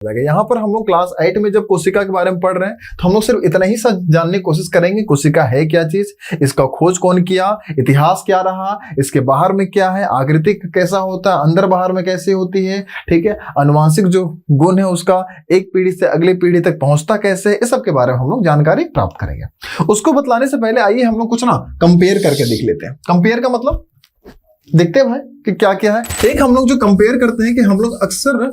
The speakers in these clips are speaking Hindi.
यहाँ पर हम लोग क्लास 8 में जब कोशिका के बारे में पढ़ रहे हैं तो हम लोग सिर्फ इतना ही सा जानने की कोशिश करेंगे, कोशिका है क्या चीज, इसका खोज कौन किया, इतिहास क्या रहा, इसके बाहर में क्या है, आकृति कैसा होता है, अंदर बाहर में कैसे होती है, ठीक है, अनुवांशिक जो गुण है उसका एक पीढ़ी से अगली पीढ़ी तक पहुंचता कैसे, इस सब के बारे में हम लोग जानकारी प्राप्त करेंगे। उसको बतलाने से पहले आइए हम लोग कुछ ना कंपेयर करके देख लेते हैं। कंपेयर का मतलब देखते हैं भाई कि क्या क्या है। एक हम लोग जो कंपेयर करते हैं कि हम लोग अक्सर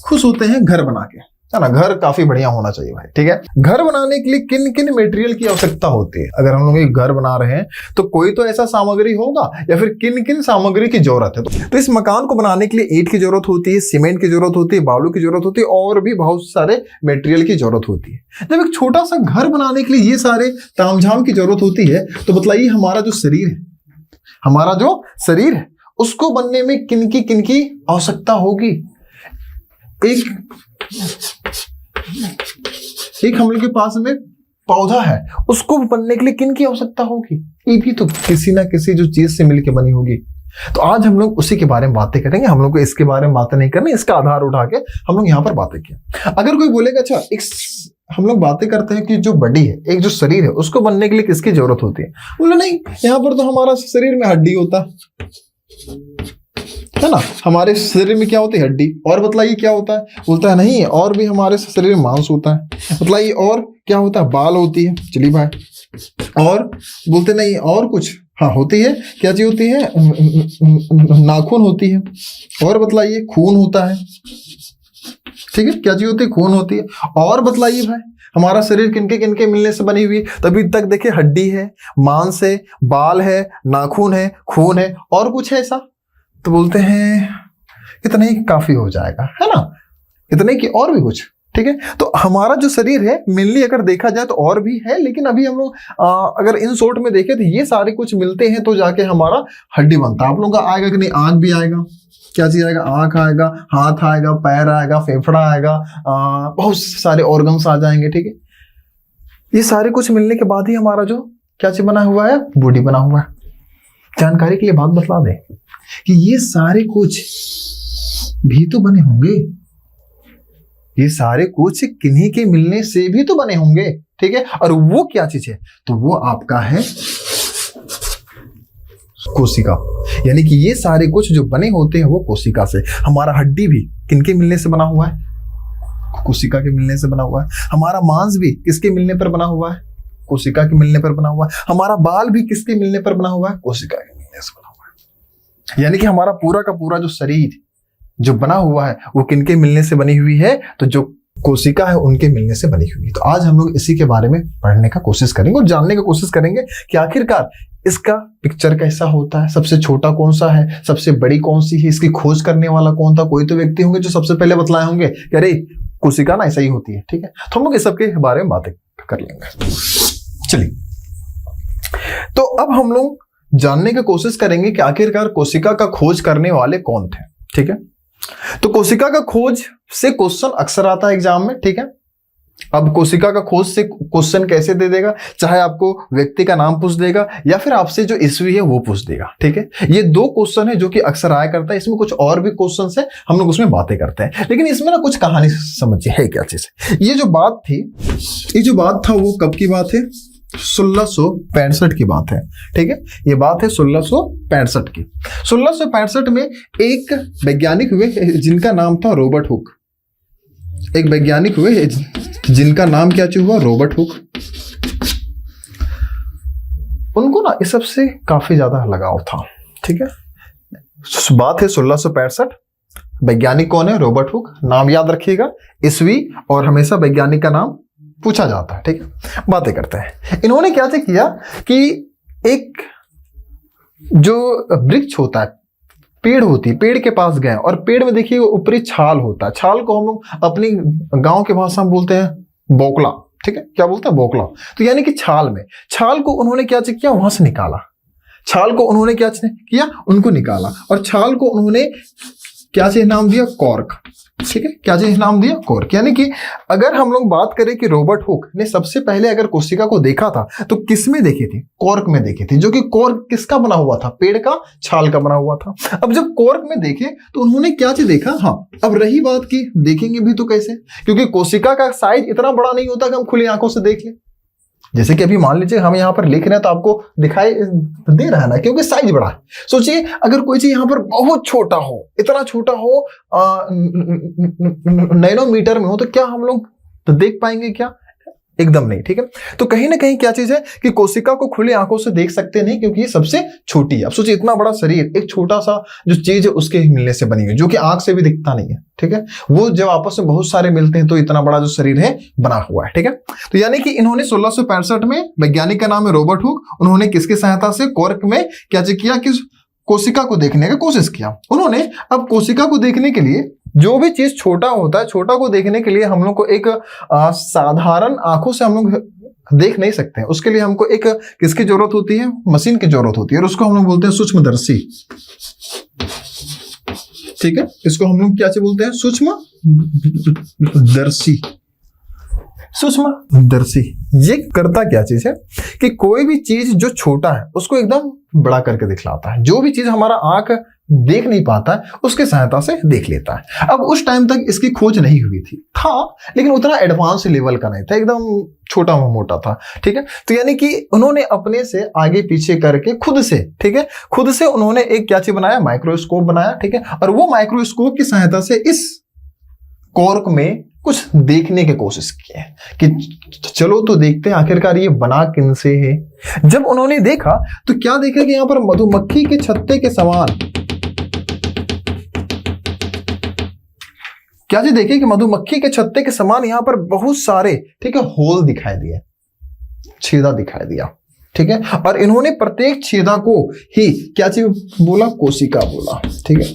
खुश होते हैं घर बना के, है ना, घर काफी बढ़िया होना चाहिए भाई, ठीक है। घर बनाने के लिए किन किन मटेरियल की आवश्यकता होती है। अगर हम लोग एक घर बना रहे हैं तो कोई तो ऐसा सामग्री होगा या फिर किन किन सामग्री की जरूरत है। तो इस मकान को बनाने के लिए ईंट की जरूरत होती है, सीमेंट की जरूरत होती है, बालू की जरूरत होती है और भी बहुत सारे मटेरियल की जरूरत होती है। जब एक छोटा सा घर बनाने के लिए ये सारे तामझाम की जरूरत होती है तो बताइए हमारा जो शरीर है, हमारा जो शरीर है उसको बनने में किन की आवश्यकता होगी। एक हम लोग के पास में पौधा है, उसको बनने के लिए किन की आवश्यकता होगी, ये भी तो किसी ना किसी जो चीज से मिलकर बनी होगी। तो आज हम लोग उसी के बारे में बातें करेंगे। हम लोग को इसके बारे में बातें नहीं करनी, इसका आधार उठा के हम लोग यहाँ पर बातें किए। अगर कोई बोलेगा अच्छा एक हम लोग बातें करते हैं कि जो बॉडी है, एक जो शरीर है, उसको बनने के लिए किसकी जरूरत होती है, बोले नहीं यहाँ पर तो हमारा शरीर में हड्डी होता है ना, हमारे शरीर में क्या होती है, हड्डी। और बतलाइए क्या होता है, बोलता है नहीं और भी हमारे शरीर में मांस होता है। बतलाइए और क्या होता है, बाल होती है। चलिए भाई, और बोलते नहीं और कुछ, हाँ होती है, क्या चीज होती है, नाखून होती है। और बतलाइए खून होता है, ठीक है, क्या चीज होती है, खून होती है। और बतलाइए भाई हमारा शरीर किनके मिलने से बनी हुई। तभी तक देखिए हड्डी है, मांस है, बाल है, नाखून है, खून है, और कुछ है ऐसा, तो बोलते हैं इतना ही काफी हो जाएगा, है ना, इतने की और भी कुछ, ठीक है। तो हमारा जो शरीर है मेनली अगर देखा जाए तो और भी है, लेकिन अभी हम लोग अगर इन शॉर्ट में देखें तो ये सारे कुछ मिलते हैं तो जाके हमारा हड्डी बनता है। आप लोगों का आएगा कि नहीं, आंख भी आएगा, क्या चीज आएगा, आंख आएगा, हाथ आएगा, पैर आएगा, फेफड़ा आएगा, बहुत सारे ऑर्गन्स आ जाएंगे, ठीक है। ये सारे कुछ मिलने के बाद ही हमारा जो क्या चीज बना हुआ है, बॉडी बना हुआ है। जानकारी के लिए बात बतला दें कि ये सारे कुछ भी तो बने होंगे, ये सारे कुछ किन्हीं के मिलने से भी तो बने होंगे, ठीक है। और वो क्या चीज है, तो वो आपका है कोशिका। यानी कि ये सारे कुछ जो बने होते हैं वो कोशिका से। हमारा हड्डी भी किनके मिलने से बना हुआ है, कोशिका के मिलने से बना हुआ है। हमारा मांस भी किसके मिलने पर बना हुआ है, कोशिका के मिलने पर बना हुआ है। हमारा बाल भी किसके मिलने पर बना हुआ है, कोशिका के मिलने से बना हुआ है। यानी कि हमारा पूरा का पूरा जो शरीर जो बना हुआ है वो किनके मिलने से बनी हुई है, तो जो कोशिका है उनके मिलने से बनी हुई है। तो आज हम लोग इसी के बारे में पढ़ने का कोशिश करेंगे और जानने की कोशिश करेंगे कि आखिरकार इसका पिक्चर कैसा होता है, सबसे छोटा कौन सा है, सबसे बड़ी कौन सी है, इसकी खोज करने वाला कौन था। कोई तो व्यक्ति होंगे जो सबसे पहले बतलाए होंगे कि अरे कोशिका ना ऐसा ही होती है, ठीक है। तो हम लोग इस सब के बारे में बातें कर लेंगे। चलिए, तो अब हम लोग जानने की कोशिश करेंगे कि आखिरकार कोशिका का खोज करने वाले कौन थे, ठीक है। तो कोशिका का खोज से क्वेश्चन अक्सर आता है एग्जाम में, ठीक है। अब कोशिका का खोज से क्वेश्चन कैसे दे देगा, चाहे आपको व्यक्ति का नाम पूछ देगा या फिर आपसे जो ईस्वी है वो पूछ देगा, ठीक है। ये दो क्वेश्चन है जो कि अक्सर आया करता है। इसमें कुछ और भी क्वेश्चन है, हम लोग उसमें बातें करते हैं, लेकिन इसमें ना कुछ कहानी समझिए है क्या चीज। ये जो बात थी, ये जो बात था वो कब की बात है, 1665 की बात है, ठीक है। ये बात है 1665 की। 1665 में एक वैज्ञानिक हुए जिनका नाम था रॉबर्ट हुक। एक वैज्ञानिक हुए जिनका नाम क्या हुआ, रॉबर्ट हुक। उनको ना इस सब से काफी ज्यादा लगाव था, ठीक है। बात है 1665, वैज्ञानिक कौन है, रॉबर्ट हुक। नाम याद रखिएगा, ईस्वी और हमेशा वैज्ञानिक का नाम पूछा जाता है, ठीक है। बातें करते हैं। इन्होंने क्या किया कि एक जो वृक्ष होता है, पेड़ होती है, पेड़ के पास गए और पेड़ में देखिए ऊपरी छाल होता है। छाल को हम लोग अपनी गांव की भाषा में बोलते हैं बोकला, ठीक है। क्या बोलते हैं, बोकला। तो यानी कि छाल में, छाल को उन्होंने क्या किया, वहां से निकाला। छाल को उन्होंने क्या किया, उनको निकाला और छाल को उन्होंने क्या नाम दिया, कॉर्क। ठीक है, क्या चीज नाम दिया? कॉर्क। यानी कि अगर हम लोग बात करें कि रॉबर्ट हुक ने सबसे पहले अगर कोशिका को देखा था तो किस में देखी थी? कॉर्क में देखी थी, जो कि कॉर्क किसका बना हुआ था? पेड़ का छाल का बना हुआ था। अब जब कॉर्क में देखे तो उन्होंने क्या चीज देखा? हाँ, अब रही बात की देखेंगे भी तो कैसे, क्योंकि कोशिका का साइज इतना बड़ा नहीं होता कि हम खुली आंखों से देख लें। जैसे कि अभी मान लीजिए हम यहाँ पर लिख रहे हैं तो आपको दिखाई दे रहा है ना, क्योंकि साइज बड़ा है। सोचिए अगर कोई चीज यहाँ पर बहुत छोटा हो, इतना छोटा हो, नैनोमीटर में हो, तो क्या हम लोग तो देख पाएंगे क्या? एकदम नहीं। ठीक है, तो कहीं ना कहीं क्या चीज है कि कोशिका को खुली आंखों से देख सकते नहीं, क्योंकि ये सबसे छोटी है। अब सोचिए इतना बड़ा शरीर, एक छोटा सा जो चीज है उसके मिलने से बनी हुई, जो कि आंख से भी दिखता नहीं है। ठीक है, वो जब आपस में बहुत सारे मिलते हैं तो इतना बड़ा जो शरीर है बना हुआ है। ठीक है, तो यानी कि इन्होंने 1665 में, वैज्ञानिक का नाम है रॉबर्ट हुक, उन्होंने किसकी सहायता से कॉर्क में क्या किया कि कोशिका को देखने का कोशिश किया। उन्होंने अब कोशिका को देखने के लिए, जो भी चीज छोटा होता है, छोटा को देखने के लिए हम लोग को एक साधारण आंखों से हम लोग देख नहीं सकते हैं। उसके लिए हमको एक किसकी जरूरत होती है? मशीन की जरूरत होती है, और उसको हम लोग बोलते हैं सूक्ष्मदर्शी। ठीक है, इसको हम लोग क्या बोलते हैं? सूक्ष्मदर्शी। सूक्ष्मदर्शी ये करता क्या चीज है कि कोई भी चीज जो छोटा है उसको एकदम बड़ा करके दिखलाता है। जो भी चीज हमारा आंख देख नहीं पाता है उसके सहायता से देख लेता है। अब उस टाइम तक इसकी खोज नहीं हुई थी, लेकिन उतना एडवांस लेवल का नहीं था, एकदम छोटा मोटा था। ठीक है, तो यानी कि उन्होंने अपने से आगे पीछे करके खुद से, ठीक है, खुद से उन्होंने एक क्या चीज बनाया? माइक्रोस्कोप बनाया। ठीक है, और वो माइक्रोस्कोप की सहायता से इस कॉर्क में कुछ देखने की कोशिश की है कि चलो तो देखते हैं आखिरकार ये बना किनसे है। जब उन्होंने देखा तो क्या देखा कि यहां पर मधुमक्खी के छत्ते के समान, क्या जी देखे कि मधुमक्खी के छत्ते के समान यहां पर बहुत सारे, ठीक है, होल दिखाई दिए, छेदा दिखाई दिया। ठीक है, और इन्होंने प्रत्येक छेदा को ही क्या चीज बोला? कोशिका बोला। ठीक है,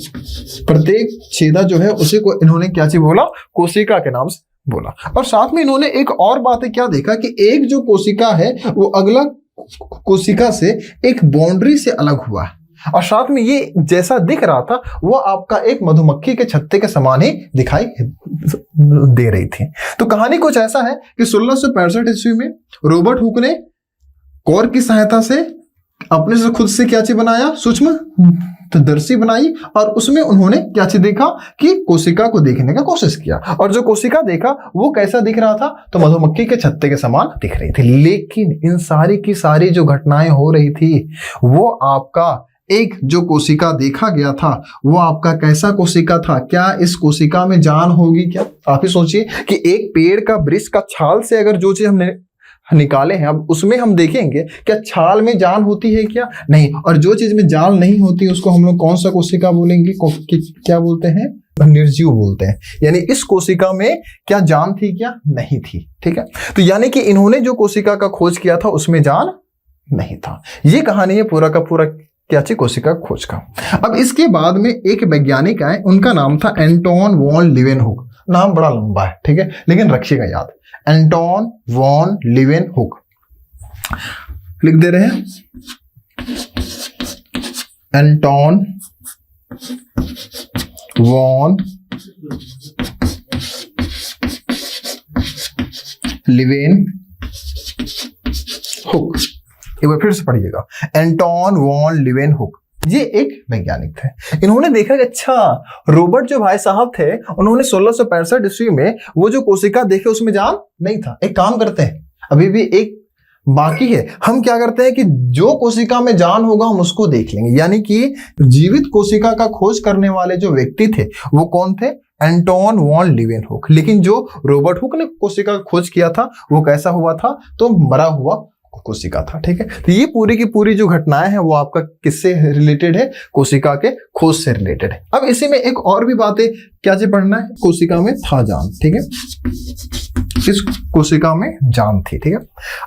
प्रत्येक छेदा जो है उसे को इन्होंने क्या चीज बोला? कोशिका के नाम से बोला। और साथ में इन्होंने एक और बात है, क्या देखा कि एक जो कोशिका है वो अगला कोशिका से एक बाउंड्री से अलग हुआ है, और साथ में ये जैसा दिख रहा था वो आपका एक मधुमक्खी के छत्ते के समान ही दिखाई दे रही थी। तो कहानी कुछ ऐसा है कि 1665 ईस्वी में रॉबर्ट हुक ने कॉर्क की सहायता से अपने से खुद से क्या चीज बनाया? सूक्ष्मदर्शी बनाई, और उसमें उन्होंने क्या चीज देखा कि कोशिका को देखने का कोशिश किया। और जो कोशिका देखा वो कैसा दिख रहा था? तो मधुमक्खी के छत्ते के समान दिख रही थी। लेकिन इन सारी की सारी जो घटनाएं हो रही थी वो आपका एक जो कोशिका देखा गया था वो आपका कैसा कोशिका था? क्या इस कोशिका में जान होगी क्या? आप ही सोचिए कि एक पेड़ का, वृक्ष का छाल से अगर जो चीज हमने निकाले हैं, अब उसमें हम देखेंगे क्या छाल में जान होती है क्या? नहीं। और जो चीज में जान नहीं होती उसको हम लोग कौन सा कोशिका बोलेंगे? क्या बोलते हैं? निर्जीव बोलते हैं। यानी इस कोशिका में क्या जान थी क्या? नहीं थी। ठीक है, तो यानी कि इन्होंने जो कोशिका का खोज किया था उसमें जान नहीं था। ये कहानी है पूरा का पूरा क्या चीज? कोशिका खोज का। अब इसके बाद में एक वैज्ञानिक आए, उनका नाम था एंटोन वॉन लीवेनहुक। नाम बड़ा लंबा है, ठीक है, लेकिन रखिएगा याद, एंटोन वॉन लीवेनहुक। लिख दे रहे हैं, एंटोन वॉन लीवेनहुक। एक बार फिर से पढ़िएगा, एंटोन वॉन लीवेनहुक। ये एक वैज्ञानिक थे। इन्होंने देखा कि अच्छा रॉबर्ट जो भाई साहब थे उन्होंने 1665 ईस्वी में वो जो कोशिका देखे उसमें जान नहीं था। एक काम करते हैं, अभी भी एक बाकी है, हम क्या करते हैं कि जो कोशिका में जान होगा हम उसको देख लेंगे। यानी कि जीवित कोशिका का खोज करने वाले जो व्यक्ति थे वो कौन थे? Anton van Leeuwenhoek. लेकिन जो रॉबर्ट हुक ने कोशिका का खोज किया था वो कैसा हुआ था? तो मरा हुआ कोशिका था। ठीक है, तो ये पूरी की पूरी जो घटनाएं हैं वो आपका किससे रिलेटेड है? कोशिका के खोज से रिलेटेड है। अब इसी में एक और भी बातें क्या जी पढ़ना है? कोशिका में था जान। ठीक है, इस कोशिका में जान थी। ठीक है,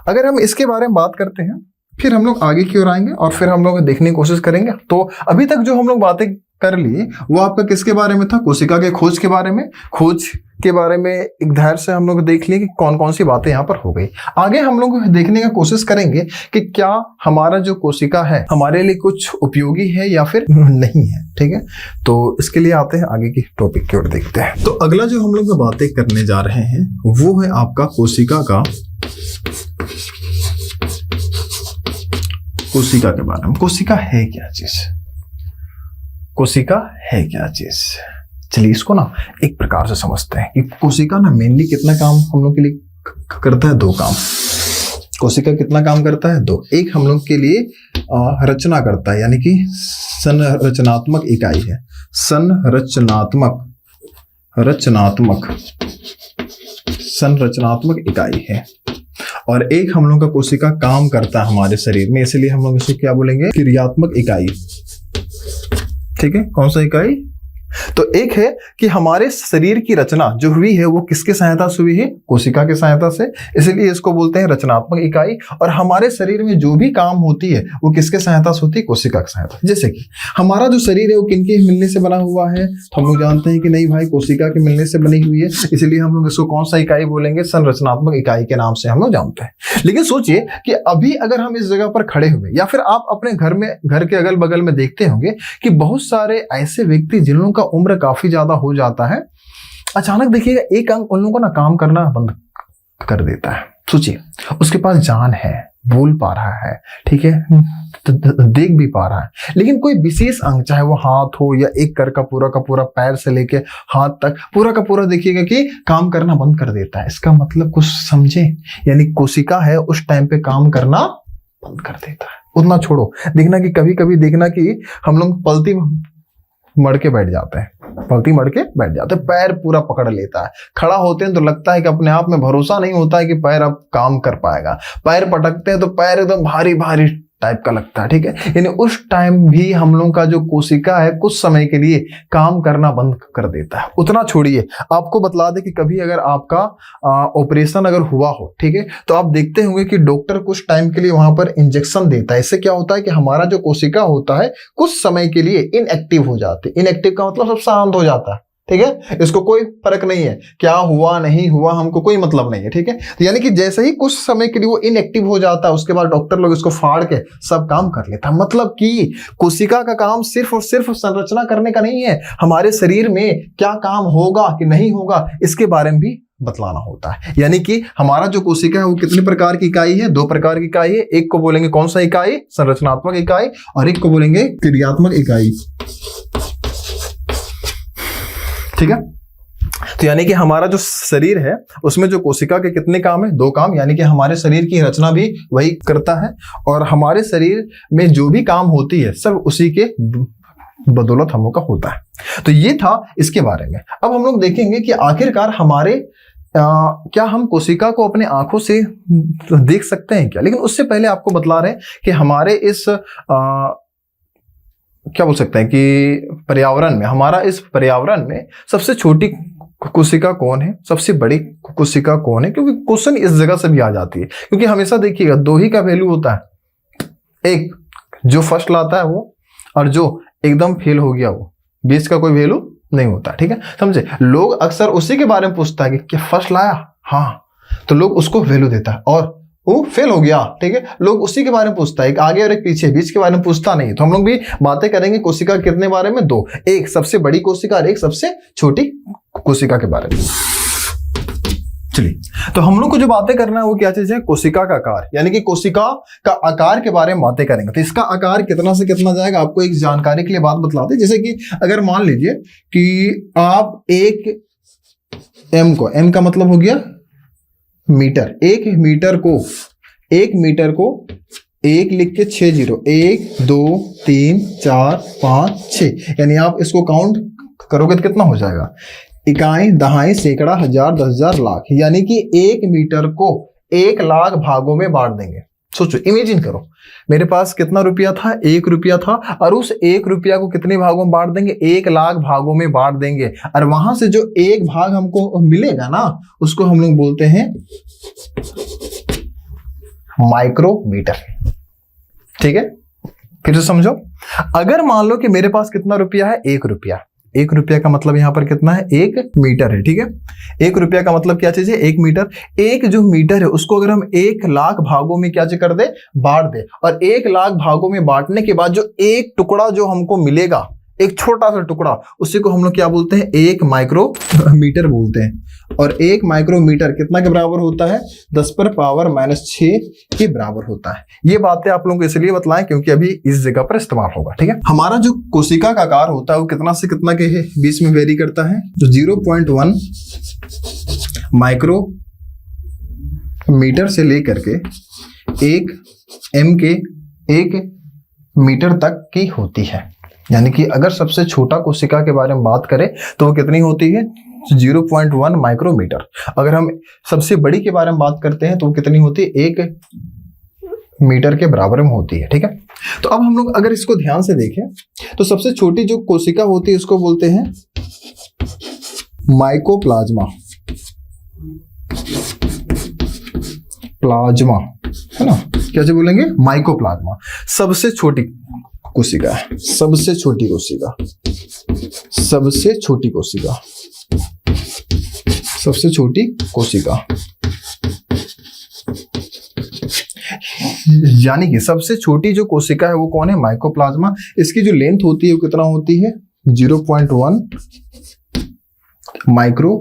अगर हम इसके बारे में बात करते हैं फिर हम लोग आगे की ओर आएंगे और फिर हम लोग देखने की कोशिश करेंगे। तो अभी तक जो हम लोग बातें कर लिए वो आपका किसके बारे में था? कोशिका के खोज के बारे में। खोज के बारे में एक धैर्य से हम लोग देख लिए कि कौन कौन सी बातें यहाँ पर हो गई। आगे हम लोग देखने का कोशिश करेंगे कि क्या हमारा जो कोशिका है हमारे लिए कुछ उपयोगी है या फिर नहीं है। ठीक है, तो इसके लिए आते हैं आगे की टॉपिक की ओर देखते हैं। तो अगला जो हम लोग बातें करने जा रहे हैं वो है आपका कोशिका के बारे में। कोशिका है क्या चीज? कोशिका है क्या चीज? चलिए इसको ना एक प्रकार से समझते हैं कि कोशिका ना मेनली कितना काम हम लोग के लिए करता है? 2 काम। कोशिका कितना काम करता है? 2। एक हम लोग के लिए रचना करता है, यानी कि संरचनात्मक इकाई है। संरचनात्मक इकाई है। और एक हम लोग का कोशिका काम करता है हमारे शरीर में, इसलिए हम लोग इसे क्या बोलेंगे? क्रियात्मक इकाई। ठीक है, कौन सा इकाई? तो एक है कि हमारे शरीर की रचना जो हुई है वो किसके सहायता से हुई है? कोशिका के सहायता से, इसलिए इसको बोलते हैं रचनात्मक इकाई। और हमारे शरीर में जो भी काम होती है वो किसके सहायता से होती है? कोशिका की सहायता। जैसे कि हमारा जो शरीर है वो किनके मिलने से बना हुआ है? तो हम लोग जानते हैं कि नहीं भाई, कोशिका के मिलने से बनी हुई है, इसलिए हम लोग इसको कौन सा इकाई बोलेंगे? संरचनात्मक इकाई के नाम से हम लोग जानते हैं। लेकिन सोचिए कि अभी अगर हम इस जगह पर खड़े हुए या फिर आप अपने घर के अगल बगल में देखते होंगे कि बहुत सारे ऐसे व्यक्ति जिन का उम्र काफी ज्यादा हो जाता है, अचानक देखिएगा एक अंग उन लोगों को ना काम करना बंद कर देता है। सोचिए, उसके पास जान है, बोल पा रहा है, ठीक है, देख भी पा रहा है, लेकिन कोई विशेष अंग, चाहे वो हाथ हो या एक कर का पूरा पैर से लेके हाथ तक पूरा का पूरा देखिएगा कि काम करना बंद कर देता है। इसका मतलब कुछ समझे, यानी कोशिका है उस टाइम पे काम करना बंद कर देता है। उतना छोड़ो, देखना कि कभी कभी देखना कि हम लोग पलती मड़ के बैठ जाते हैं, पैर पूरा पकड़ लेता है। खड़ा होते हैं तो लगता है कि अपने आप में भरोसा नहीं होता है कि पैर अब काम कर पाएगा। पैर पटकते हैं तो पैर एकदम भारी भारी टाइप का लगता है। ठीक है, यानी उस टाइम भी हम लोग का जो कोशिका है कुछ समय के लिए काम करना बंद कर देता है। उतना छोड़िए, आपको बतला दे कि कभी अगर आपका ऑपरेशन अगर हुआ हो, ठीक है, तो आप देखते होंगे कि डॉक्टर कुछ टाइम के लिए वहां पर इंजेक्शन देता है। इससे क्या होता है कि हमारा जो कोशिका होता है कुछ समय के लिए इनएक्टिव हो जाती है। इनएक्टिव का मतलब सब शांत हो जाता है। ठीक है, इसको कोई फर्क नहीं है क्या हुआ नहीं हुआ, हमको कोई मतलब नहीं है। ठीक है, तो यानी कि जैसे ही कुछ समय के लिए वो इनएक्टिव हो जाता है उसके बाद डॉक्टर लोग इसको फाड़ के सब काम कर लेता है। मतलब कि कोशिका का काम सिर्फ और सिर्फ संरचना करने का नहीं है, हमारे शरीर में क्या काम होगा कि नहीं होगा इसके बारे में भी बतलाना होता है। यानी कि हमारा जो कोशिका है वो कितने प्रकार की इकाई है? 2 प्रकार की इकाई है। एक को बोलेंगे कौन सा इकाई? संरचनात्मक इकाई, और एक को बोलेंगे क्रियात्मक इकाई। ठीक है, तो यानी कि हमारा जो शरीर है उसमें जो कोशिका के कितने काम है? 2 काम, यानी कि हमारे शरीर की रचना भी वही करता है और हमारे शरीर में जो भी काम होती है सब उसी के बदौलत हम लोग का होता है। तो ये था इसके बारे में। अब हम लोग देखेंगे कि आखिरकार हमारे क्या हम कोशिका को अपने आंखों से देख सकते हैं क्या? लेकिन उससे पहले आपको बतला रहे हैं कि हमारे इस क्या बोल सकते हैं कि पर्यावरण में, हमारा इस पर्यावरण में सबसे छोटी कोशिका कौन है, सबसे बड़ी कोशिका कौन है? क्योंकि क्वेश्चन इस जगह से भी आ जाती है, क्योंकि हमेशा देखिएगा 2 ही का वैल्यू होता है, एक जो फर्स्ट लाता है वो, और जो एकदम फेल हो गया वो, बीच का कोई वैल्यू नहीं होता। ठीक है, समझे? लोग अक्सर उसी के बारे में पूछता है कि क्या फर्स्ट लाया, हाँ, तो लोग उसको वैल्यू देता है, और वो फेल हो गया, ठीक है, लोग उसी के बारे में पूछता है, एक आगे और एक पीछे, बीच के बारे में पूछता नहीं। तो हम लोग भी बातें करेंगे कोशिका कितने बारे में? 2, एक सबसे बड़ी कोशिका और एक सबसे छोटी कोशिका के बारे में। चलिए, तो हम लोग को जो बातें करना है वो क्या चीज है? कोशिका का आकार, यानी कि कोशिका का आकार के बारे में बातें करेंगे। तो इसका आकार कितना से कितना जाएगा, आपको एक जानकारी के लिए बात बतलाते। जैसे कि अगर मान लीजिए कि आप एक एम को, एम का मतलब हो गया मीटर, 1 मीटर को 1 लिख के 6 0, 1 2 3 4 5 6, यानी आप इसको काउंट करोगे तो कितना हो जाएगा? इकाई, दहाई, सैकड़ा, हजार, 10,000, लाख, यानी कि 1 मीटर को 1 लाख भागों में बांट देंगे। सोचो, इमेजिन करो, मेरे पास कितना रुपया था? 1 रुपया था, और उस 1 रुपया को कितने भागों में बांट देंगे? 1 लाख भागों में बांट देंगे, और वहां से जो 1 भाग हमको मिलेगा ना, उसको हम लोग बोलते हैं माइक्रोमीटर। ठीक है, फिर से समझो, अगर मान लो कि मेरे पास कितना रुपया है, 1 रुपया। 1 रुपया का मतलब यहाँ पर कितना है, 1 मीटर है, ठीक है। 1 रुपया का मतलब क्या चीज है, 1 मीटर। एक जो मीटर है उसको अगर हम 1 लाख भागों में क्या कर दे, बांट दे, और 1 लाख भागों में बांटने के बाद जो एक टुकड़ा जो हमको मिलेगा, एक छोटा सा टुकड़ा, उसी को हम लोग क्या बोलते हैं, 1 माइक्रोमीटर बोलते हैं। और 1 माइक्रोमीटर कितना के बराबर होता है, 10⁻⁻⁶ के बराबर होता है। ये बातें आप लोगों को इसलिए बतलाएं क्योंकि अभी इस जगह पर इस्तेमाल होगा, ठीक है। हमारा जो कोशिका का आकार होता है वो कितना से कितना के बीच में वेरी करता है, तो 0.1 माइक्रोमीटर से लेकर के 1 m के 1 मीटर तक की होती है। यानी कि अगर सबसे छोटा कोशिका के बारे में बात करें तो वो कितनी होती है, 0.1 माइक्रोमीटर। अगर हम सबसे बड़ी के बारे में बात करते हैं तो वो कितनी होती है, 1 मीटर के बराबर में होती है, ठीक है। तो अब हम लोग अगर इसको ध्यान से देखें तो सबसे छोटी जो कोशिका होती है उसको बोलते हैं माइकोप्लाज्मा, प्लाज्मा, है ना, कैसे बोलेंगे, माइकोप्लाज्मा। सबसे छोटी कोशिका है, सबसे छोटी कोशिका, सबसे छोटी कोशिका, सबसे छोटी कोशिका, यानी कि सबसे छोटी जो कोशिका है वो कौन है, माइकोप्लाज्मा। इसकी जो लेंथ होती है वो कितना होती है, 0.1 माइक्रोमीटर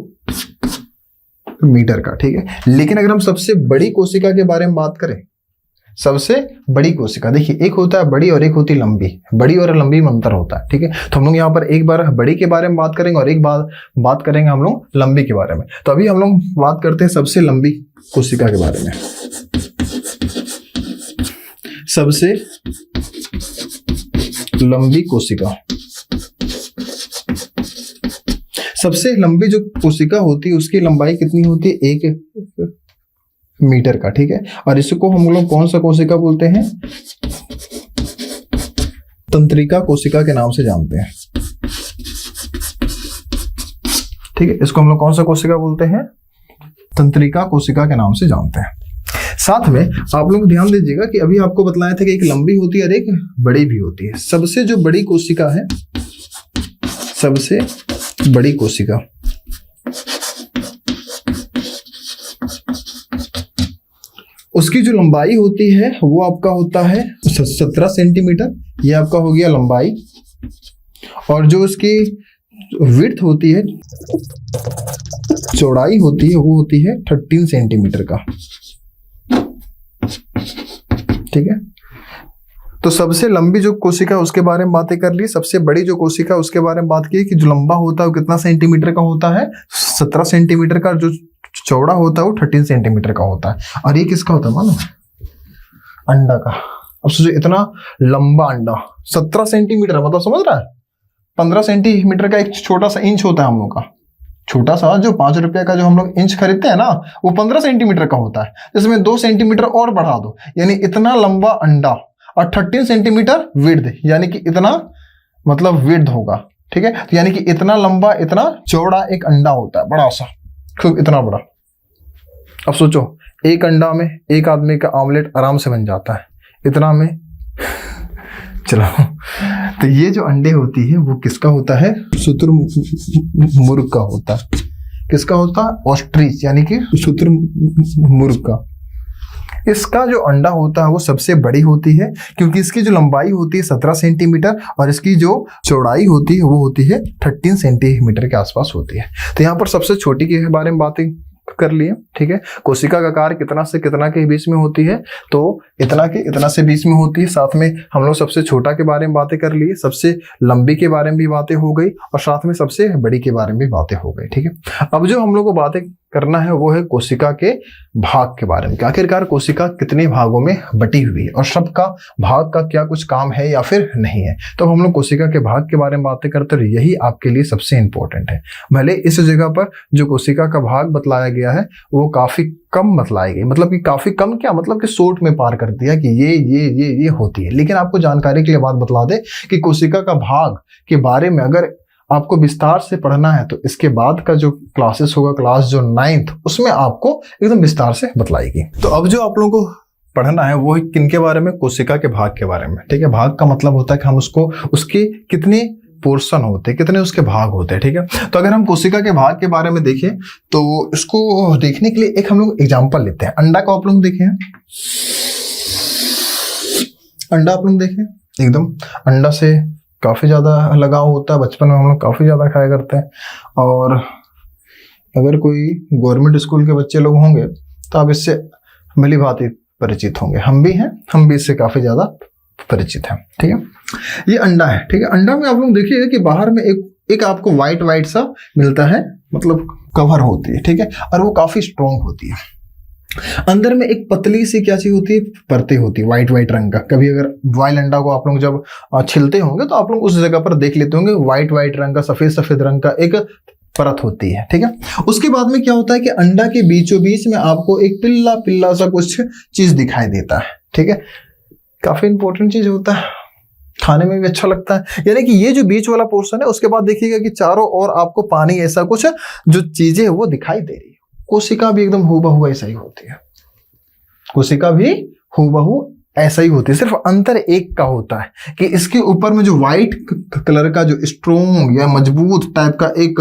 का, ठीक है। लेकिन अगर हम सबसे बड़ी कोशिका के बारे में बात करें, सबसे बड़ी कोशिका, देखिए एक होता है बड़ी और एक होती लंबी, बड़ी और लंबी में अंतर होता है, ठीक है। तो हम लोग यहाँ पर एक बार बड़ी के बारे में बात करेंगे और एक बार बात करेंगे हम लोग लंबी के बारे में। तो अभी हम लोग बात करते हैं सबसे लंबी कोशिका के बारे में। सबसे लंबी कोशिका, सबसे लंबी जो कोशिका होती है उसकी लंबाई कितनी होती है, 1 मीटर का, ठीक है। और इसको हम लोग कौन सा कोशिका बोलते हैं, तंत्रिका कोशिका के नाम से जानते हैं, ठीक है। इसको हम लोग कौन सा कोशिका बोलते हैं, तंत्रिका कोशिका के नाम से जानते हैं। साथ में आप लोग ध्यान दीजिएगा कि अभी आपको बतलाया था कि एक लंबी होती है और एक बड़ी भी होती है। सबसे जो बड़ी कोशिका है, सबसे बड़ी कोशिका, उसकी जो लंबाई होती है वो आपका होता है 17 सेंटीमीटर, ये आपका हो गया लंबाई। और जो उसकी विड्थ होती है, चौड़ाई होती है, वो होती है 13 सेंटीमीटर का, ठीक है। तो सबसे लंबी जो कोशिका उसके बारे में बातें कर ली, सबसे बड़ी जो कोशिका उसके बारे में बात की कि जो लंबा होता है वो कितना सेंटीमीटर का होता है, 17 सेंटीमीटर का, जो चौड़ा होता है वो 13 सेंटीमीटर का होता है। और ये किसका होता है मानो, अंडा का। अब सोचो इतना लंबा अंडा 17 सेंटीमीटर, मतलब समझ रहा है, 15 सेंटीमीटर का एक छोटा सा इंच होता है हम लोग का, छोटा सा जो 5 रुपए का जो हम लोग इंच खरीदते हैं ना, वो 15 सेंटीमीटर का होता है। इसमें 2 सेंटीमीटर और बढ़ा दो, यानी इतना लंबा अंडा, और 13 सेंटीमीटर विड्थ, यानी कि इतना मतलब विड्थ होगा, ठीक है। तो यानी कि इतना लंबा, इतना चौड़ा एक अंडा होता है, बड़ा सा, खूब इतना बड़ा। अब सोचो एक अंडा में एक आदमी का ऑमलेट आराम से बन जाता है, इतना में चलो। तो ये जो अंडे होती है वो किसका होता है, शुतुरमुर्ग का होता है। किसका होता है, ऑस्ट्रिच, यानी कि शुतुरमुर्ग का। इसका जो अंडा होता है वो सबसे बड़ी होती है क्योंकि इसकी जो लंबाई होती है 17 सेंटीमीटर और इसकी जो चौड़ाई होती है वो होती है 13 सेंटीमीटर के आसपास होती है। तो यहाँ पर सबसे छोटी के बारे में बातें कर लिए, ठीक है। कोशिका का आकार कितना से कितना के बीच में होती है, तो इतना के इतना से बीच में होती है। साथ में हम लोग सबसे छोटा के बारे में बातें कर लिए, सबसे लंबी के बारे में भी बातें हो गई और साथ में सबसे बड़ी के बारे में भी बातें हो गई, ठीक है। अब जो हम लोग को बातें करना है वो है कोशिका के भाग के बारे में। आखिरकार कोशिका कितने भागों में बटी हुई है और सबका भाग का क्या कुछ काम है या फिर नहीं है। तो हम लोग कोशिका के भाग के बारे में बातें करते हैं, यही आपके लिए सबसे इंपॉर्टेंट है। भले इस जगह पर जो कोशिका का भाग बतलाया गया है वो काफी कम बतलाई गई, मतलब कि काफी कम क्या, मतलब कि शॉर्ट में पार कर दिया कि ये होती है। लेकिन आपको जानकारी के लिए बात बतला दे कि कोशिका का भाग के बारे में अगर आपको विस्तार से पढ़ना है तो इसके बाद का जो क्लासेस होगा, क्लास जो 9th, उसमें आपको एकदम विस्तार से बतलाएगी। तो अब जो आप लोगों को पढ़ना है वो किनके बारे में, कोशिका के भाग के बारे में। ठीक है, भाग का मतलब होता है कि हम उसको, उसके कितने पोर्शन होते हैं, कितने उसके भाग होते हैं। ठीक है, तो अगर हम कोशिका के भाग के बारे में देखें तो इसको देखने के लिए एक हम लोग एग्जांपल लेते हैं। अंडा को आप लोग देखें, अंडा आप लोग देखें, एकदम अंडा से काफी ज्यादा लगाव होता है, बचपन में हम लोग काफी ज्यादा खाया करते हैं। और अगर कोई गवर्नमेंट स्कूल के बच्चे लोग होंगे तो आप इससे भली भांति परिचित होंगे, हम भी हैं, हम भी इससे काफी ज्यादा परिचित हैं। ठीक है, ये अंडा है। ठीक है, अंडा में आप लोग देखिएगा कि बाहर में एक आपको व्हाइट व्हाइट सा मिलता है, मतलब कवर होती है। ठीक है, और वो काफी स्ट्रॉन्ग होती है। अंदर में एक पतली सी क्या चीज होती है, परतें होती है व्हाइट व्हाइट रंग का। कभी अगर बॉयल अंडा को आप लोग जब छिलते होंगे तो आप लोग उस जगह पर देख लेते होंगे, व्हाइट व्हाइट रंग का, सफेद सफेद रंग का एक परत होती है। ठीक है, उसके बाद में क्या होता है कि अंडा के बीचों बीच में आपको एक पिल्ला पिल्ला सा कुछ चीज दिखाई देता है। ठीक है, काफी इंपॉर्टेंट चीज होता है, खाने में भी अच्छा लगता है। यानी कि ये जो बीच वाला पोर्शन है, उसके बाद देखिएगा कि चारों ओर आपको पानी ऐसा कुछ जो चीजें है वो दिखाई दे रही है। कोशिका भी एकदम हूबहू ऐसा ही होती है, कोशिका भी हूबहू ऐसा ही होती है, सिर्फ अंतर एक का होता है कि इसके ऊपर में जो व्हाइट कलर का जो स्ट्रोंग या मजबूत टाइप का एक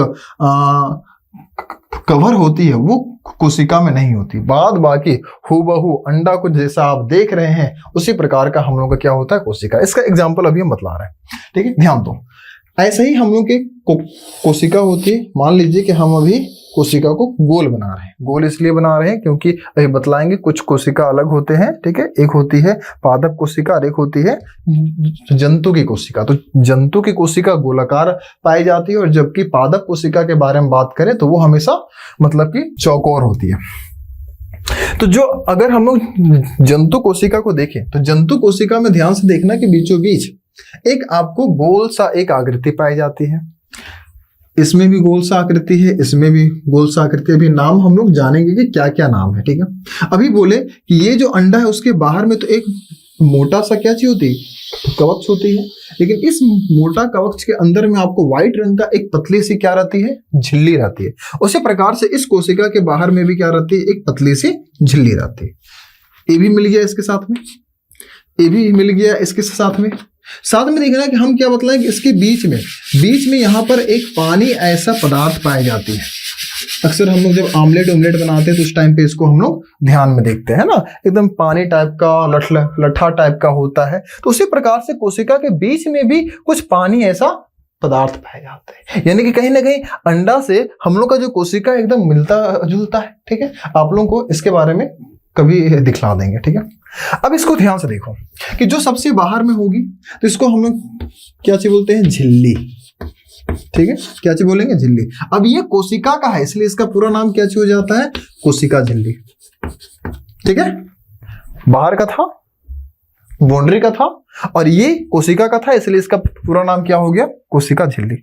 कवर होती है वो कोशिका में नहीं होती। बाद बाकी हूबहू अंडा को जैसा आप देख रहे हैं उसी प्रकार का हम लोग का क्या होता है, कोशिका। इसका एग्जाम्पल अभी हम बतला रहे हैं। ठीक है, ध्यान दो, ऐसे ही हम लोग की कोशिका होती है। मान लीजिए कि हम अभी कोशिका को गोल बना रहे हैं। गोल इसलिए बना रहे हैं क्योंकि अभी बतलाएंगे कुछ कोशिका अलग होते हैं। ठीक है, एक होती है पादप कोशिका और एक होती है जंतु की कोशिका। तो जंतु की कोशिका गोलाकार पाई जाती है और जबकि पादप कोशिका के बारे में बात करें तो वो हमेशा मतलब कि चौकोर होती है। तो जो अगर हम लोग जंतु कोशिका को देखें तो जंतु कोशिका में ध्यान से देखना कि बीचों बीच एक आपको गोल सा एक आकृति पाई जाती है। इसमें भी गोल सा आकृति है, इसमें भी गोल सा आकृति। अभी नाम हम लोग जानेंगे कि क्या क्या नाम है। ठीक है, अभी बोले कि ये जो अंडा है उसके बाहर में तो एक मोटा सा क्या चीज होती है, कवच होती है। लेकिन इस मोटा कवच के अंदर में आपको व्हाइट रंग का एक पतली सी क्या रहती है, झिल्ली रहती है। उसी प्रकार से इस कोशिका के बाहर में भी क्या रहती है, एक पतली सी झिल्ली रहती है। ये भी मिल गया इसके साथ में, ये भी मिल गया इसके साथ में। साथ में देखना कि हम क्या बतलाएं कि इसके बीच में यहाँ पर एक पानी ऐसा पदार्थ पाई जाती है। अक्सर हम लोग जब आमलेट बनाते हैं तो उस टाइम पे इसको हम लोग ध्यान में देखते हैं ना, एकदम पानी टाइप का, लठा टाइप का होता है। तो उसी प्रकार से कोशिका के बीच में भी कुछ पानी ऐसा पदार्थ पाए जाते हैं। यानी कि कहीं ना कहीं अंडा से हम लोग का जो कोशिका एकदम मिलता जुलता है। ठीक है, आप लोगों को इसके बारे में कभी दिखला देंगे। ठीक है, अब इसको ध्यान से देखो कि जो सबसे बाहर में होगी तो इसको हम लोग क्या चीज बोलते हैं, झिल्ली। ठीक है, क्या चीज बोलेंगे, झिल्ली। अब ये कोशिका का है इसलिए इसका पूरा नाम क्या चीज हो जाता है, कोशिका झिल्ली। ठीक है, बाहर का था, बाउंड्री का था, और ये कोशिका का था इसलिए इसका पूरा नाम क्या हो गया, कोशिका झिल्ली।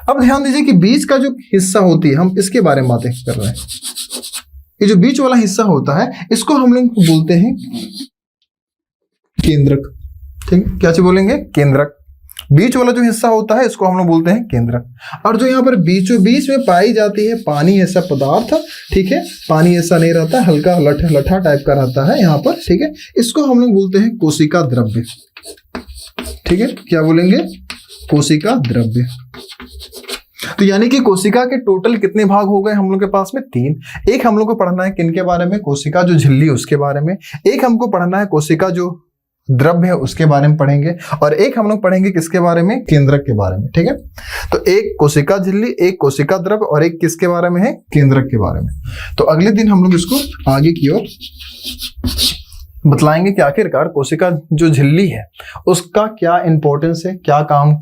अब ध्यान दीजिए कि बीच का जो हिस्सा होती है, हम इसके बारे में बातें कर रहे हैं। ये जो बीच वाला हिस्सा होता है इसको हम लोग बोलते हैं केंद्रक। ठीक है, क्या चीज बोलेंगे, केंद्रक। बीच वाला जो हिस्सा होता है इसको हम लोग बोलते हैं केंद्रक। और जो यहाँ पर बीचों बीच में पाई जाती है पानी ऐसा पदार्थ, ठीक है, पानी ऐसा नहीं रहता, हल्का लठा टाइप का रहता है यहाँ पर। ठीक है, इसको हम लोग बोलते हैं कोशिका द्रव्य। ठीक है, क्या बोलेंगे, कोशिका द्रव्य। तो यानी कि कोशिका के टोटल कितने भाग हो गए हम लोग के पास में, 3। एक हम लोग को पढ़ना है किनके बारे में, कोशिका जो झिल्ली उसके बारे में। एक हमको पढ़ना है कोशिका जो द्रव्य है उसके बारे में पढ़ेंगे, और एक हम लोग पढ़ेंगे किसके बारे में, केंद्रक के बारे में। ठीक है, तो एक कोशिका झिल्ली, एक कोशिका द्रव्य, और एक किसके बारे में है, केंद्रक के बारे में। तो अगले दिन हम लोग इसको आगे की ओर बतलाएंगे कि आखिरकार कोशिका जो झिल्ली है उसका क्या इंपॉर्टेंस है, क्या काम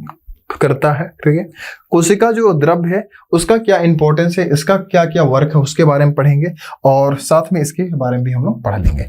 करता है। ठीक है, कोशिका जो द्रव्य है उसका क्या इंपॉर्टेंस है, इसका क्या क्या वर्क है उसके बारे में पढ़ेंगे, और साथ में इसके बारे में भी हम लोग पढ़ लेंगे।